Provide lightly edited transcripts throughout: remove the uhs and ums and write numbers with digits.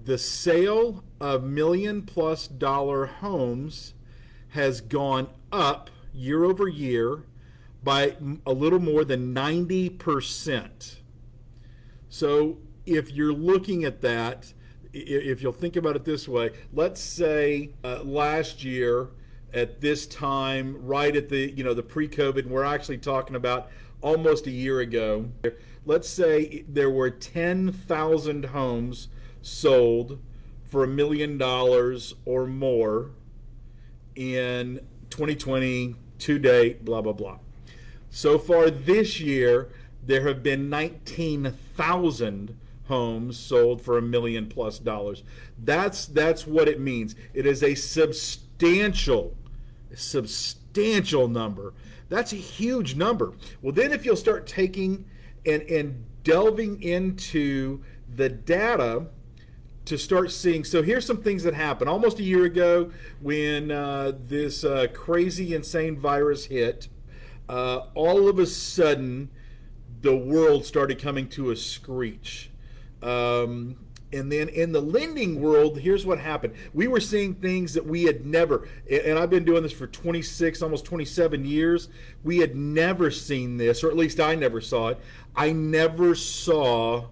The sale of $1 million+ homes has gone up year over year by a little more than 90%. So if you're looking at that, if you'll think about it this way, let's say last year at this time, right at the pre-COVID, and we're actually talking about almost a year ago. Let's say there were 10,000 homes sold for $1 million or more in 2020 to date, blah blah blah. So far this year, there have been 19,000 homes sold for $1 million+. That's what it means. It is a substantial number. That's a huge number. Well, then if you'll start taking and delving into the data to start seeing, so here's some things that happened almost a year ago when this crazy, insane virus hit. All of a sudden, the world started coming to a screech. And then in the lending world, here's what happened. We were seeing things that we had never, and I've been doing this for 26, almost 27 years. We had never seen this, or at least I never saw it. I never saw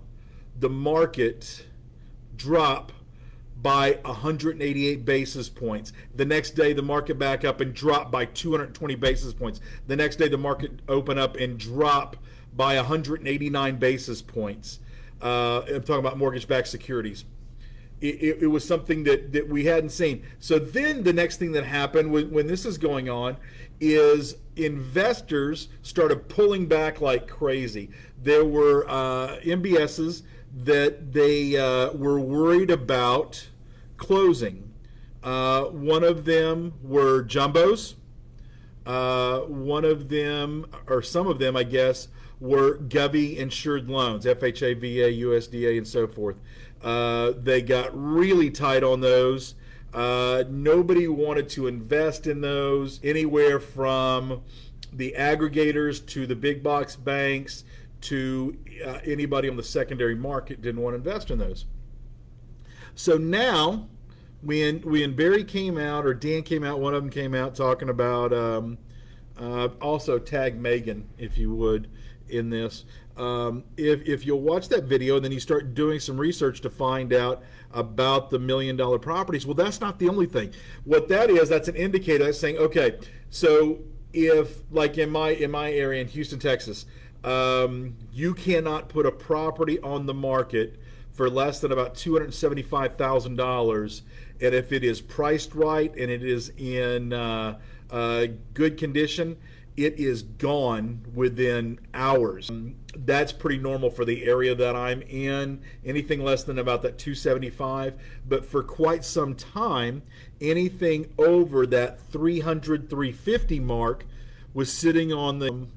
the market drop by 188 basis points. The next day, the market back up and drop by 220 basis points. The next day, the market open up and drop by 189 basis points. I'm talking about mortgage-backed securities. It was something that we hadn't seen. So then the next thing that happened when this is going on is investors started pulling back like crazy. There were MBSs that they were worried about closing. One of them were jumbos. One of them, or some of them, I guess, were Govy insured loans, FHA, VA, USDA, and so forth. They got really tight on those. Nobody wanted to invest in those, anywhere from the aggregators to the big box banks to anybody on the secondary market didn't want to invest in those. So now, when Barry came out, or Dan came out, one of them came out talking about, also tag Megan, if you would, in this. If you'll watch that video and then you start doing some research to find out about the $1 million properties, well, that's not the only thing. What that is, that's an indicator that's saying, okay, so if, like in my area in Houston, Texas, you cannot put a property on the market for less than about $275,000, and if it is priced right and it is in good condition, it is gone within hours. That's pretty normal for the area that I'm in. Anything less than about that 275, but for quite some time, anything over that 300, 350 mark was sitting on the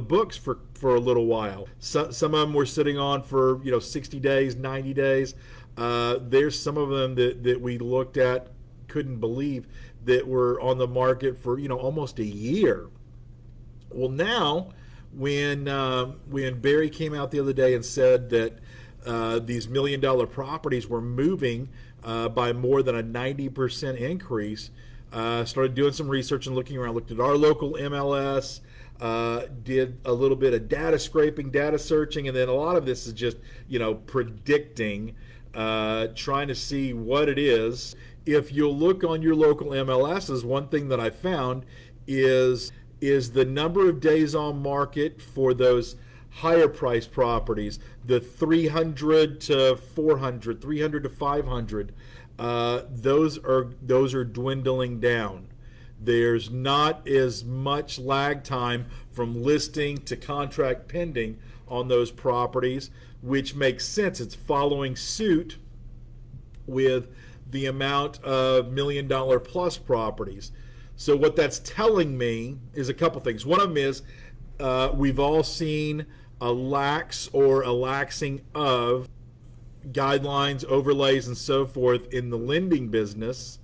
books for a little while. Some of them were sitting on for 60 days, 90 days. There's some of them that we looked at, couldn't believe, that were on the market for almost a year. Well, now when Barry came out the other day and said that these $1 million properties were moving by more than a 90% increase, started doing some research and looking around, looked at our local MLS, did a little bit of data scraping, data searching, and then a lot of this is just predicting, trying to see what it is. If you'll look on your local MLSs, one thing that I found is the number of days on market for those higher priced properties, the 300 to 400, 300 to 500. Those are dwindling down. There's not as much lag time from listing to contract pending on those properties, which makes sense. It's following suit with the amount of $1 million+ properties. So what that's telling me is a couple things. One of them is we've all seen a lax or a laxing of guidelines, overlays, and so forth in the lending business,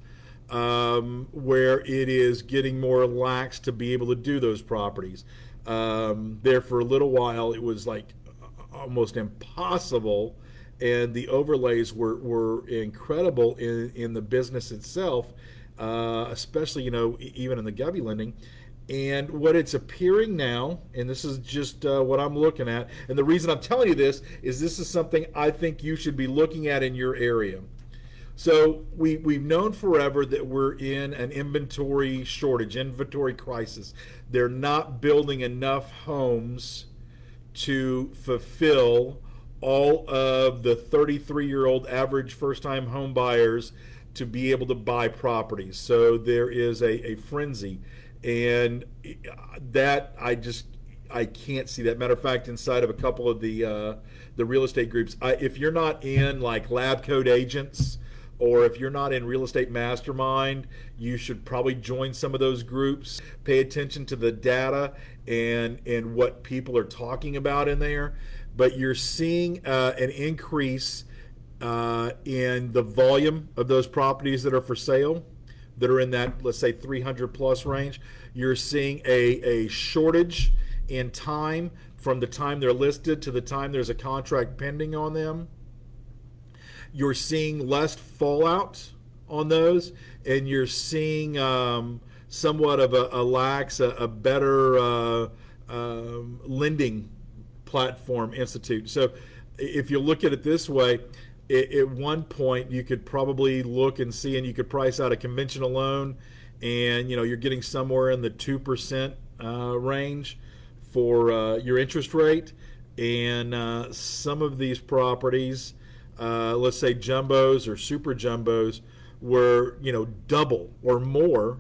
where it is getting more lax to be able to do those properties. There for a little while, it was like almost impossible, and the overlays were incredible in the business itself, especially even in the Govy lending. And what it's appearing now, and this is just what I'm looking at, and the reason I'm telling you this is something I think you should be looking at in your area. So we've known forever that we're in an inventory shortage, inventory crisis. They're not building enough homes to fulfill all of the 33-year-old average first-time home buyers to be able to buy properties. So there is a frenzy, and that I can't see that. Matter of fact, inside of a couple of the real estate groups, if you're not in like Lab Code Agents, or if you're not in Real Estate Mastermind, you should probably join some of those groups. Pay attention to the data and what people are talking about in there. But you're seeing an increase in the volume of those properties that are for sale, that are in that, let's say, 300 plus range. You're seeing a shortage in time from the time they're listed to the time there's a contract pending on them. You're seeing less fallout on those, and you're seeing somewhat of a lax, a better lending platform institute. So if you look at it this way, at one point you could probably look and see, and you could price out a conventional loan, and you're getting somewhere in the 2% range for your interest rate. And some of these properties, let's say jumbos or super jumbos, were double or more,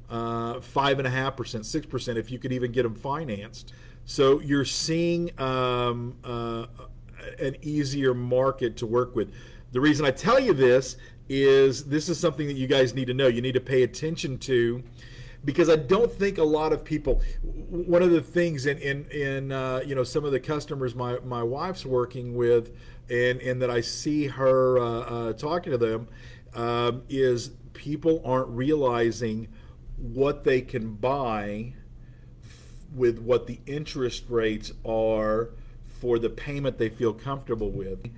5.5%, 6%, if you could even get them financed. So you're seeing an easier market to work with. The reason I tell you this is something that you guys need to know. You need to pay attention to, because I don't think a lot of people. One of the things in some of the customers my wife's working with, and that I see her talking to them, is people aren't realizing what they can buy with what the interest rates are for the payment they feel comfortable with.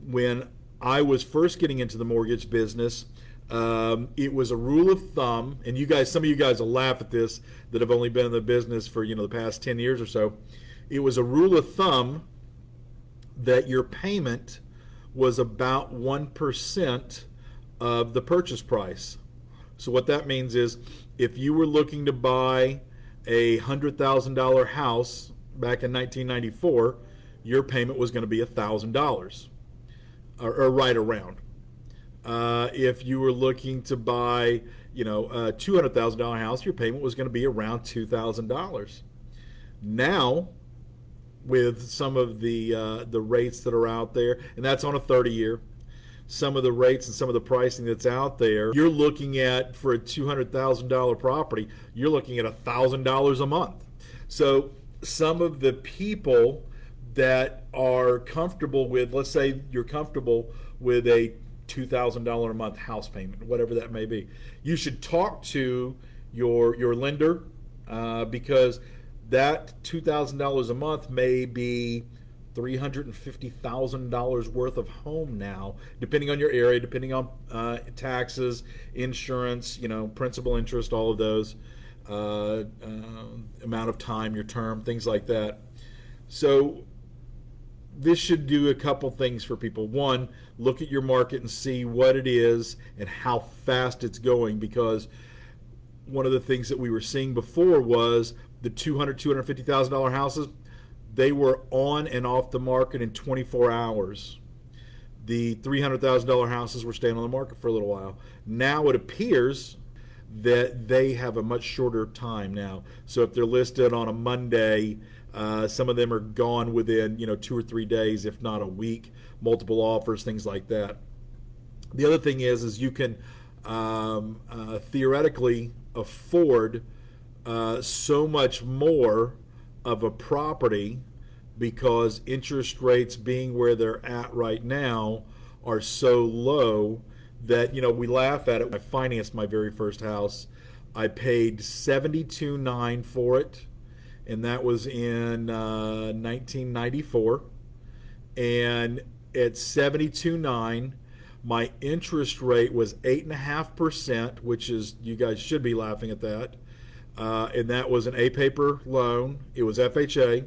When I was first getting into the mortgage business, it was a rule of thumb, and some of you guys will laugh at this that have only been in the business for the past 10 years or so. It was a rule of thumb that your payment was about 1% of the purchase price. So what that means is, if you were looking to buy a $100,000 house back in 1994, your payment was going to be $1,000, or right around. If you were looking to buy, a $200,000 house, your payment was going to be around $2,000. Now, with some of the rates that are out there, and that's on a 30-year, some of the rates and some of the pricing that's out there, you're looking at, for a $200,000 property, you're looking at $1,000 a month. So some of the people that are comfortable with, let's say you're comfortable with a $2,000 a month house payment, whatever that may be, you should talk to your lender, because that $2,000 a month may be $350,000 worth of home now, depending on your area, depending on taxes, insurance, principal, interest, all of those, amount of time, your term, things like that. So this should do a couple things for people. One, look at your market and see what it is and how fast it's going, because one of the things that we were seeing before was the $250,000 houses, they were on and off the market in 24 hours. The $300,000 houses were staying on the market for a little while. Now it appears that they have a much shorter time now. So if they're listed on a Monday, some of them are gone within 2 or 3 days, if not a week. Multiple offers, things like that. The other thing is you can theoretically afford so much more of a property, because interest rates being where they're at right now are so low that we laugh at it. I financed my very first house. I paid $72,900 for it, and that was in 1994. And at 72.9. My interest rate was 8.5%, which is, you guys should be laughing at that. And that was an A paper loan. It was FHA.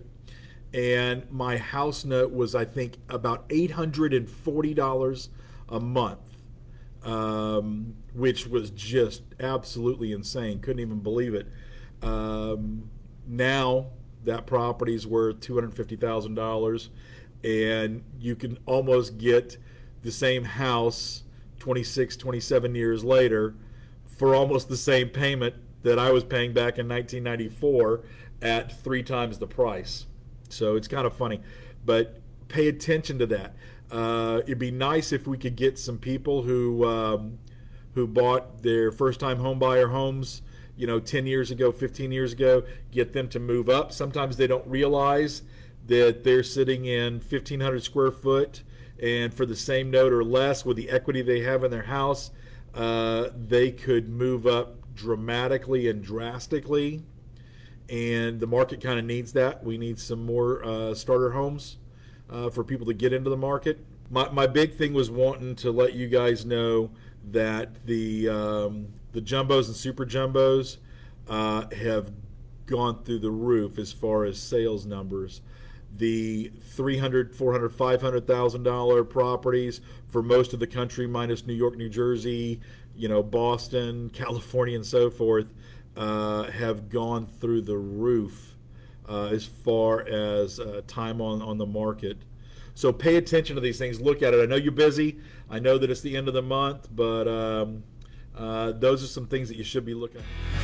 And my house note was, I think, about $840 a month, which was just absolutely insane. Couldn't even believe it. Now that property's worth $250,000, and you can almost get the same house 26, 27 years later for almost the same payment that I was paying back in 1994 at 3 times the price. So it's kind of funny, but pay attention to that. It'd be nice if we could get some people who bought their first-time homebuyer homes, 10 years ago, 15 years ago, get them to move up. Sometimes they don't realize that they're sitting in 1,500 square foot, and for the same note or less with the equity they have in their house, they could move up dramatically and drastically. And the market kind of needs that. We need some more starter homes for people to get into the market. My big thing was wanting to let you guys know that the jumbos and super jumbos have gone through the roof as far as sales numbers. The $300,000, $400,000, $500,000 properties for most of the country, minus New York, New Jersey, Boston, California, and so forth, have gone through the roof as far as time on the market. So pay attention to these things. Look at it. I know you're busy. I know that it's the end of the month, but those are some things that you should be looking at.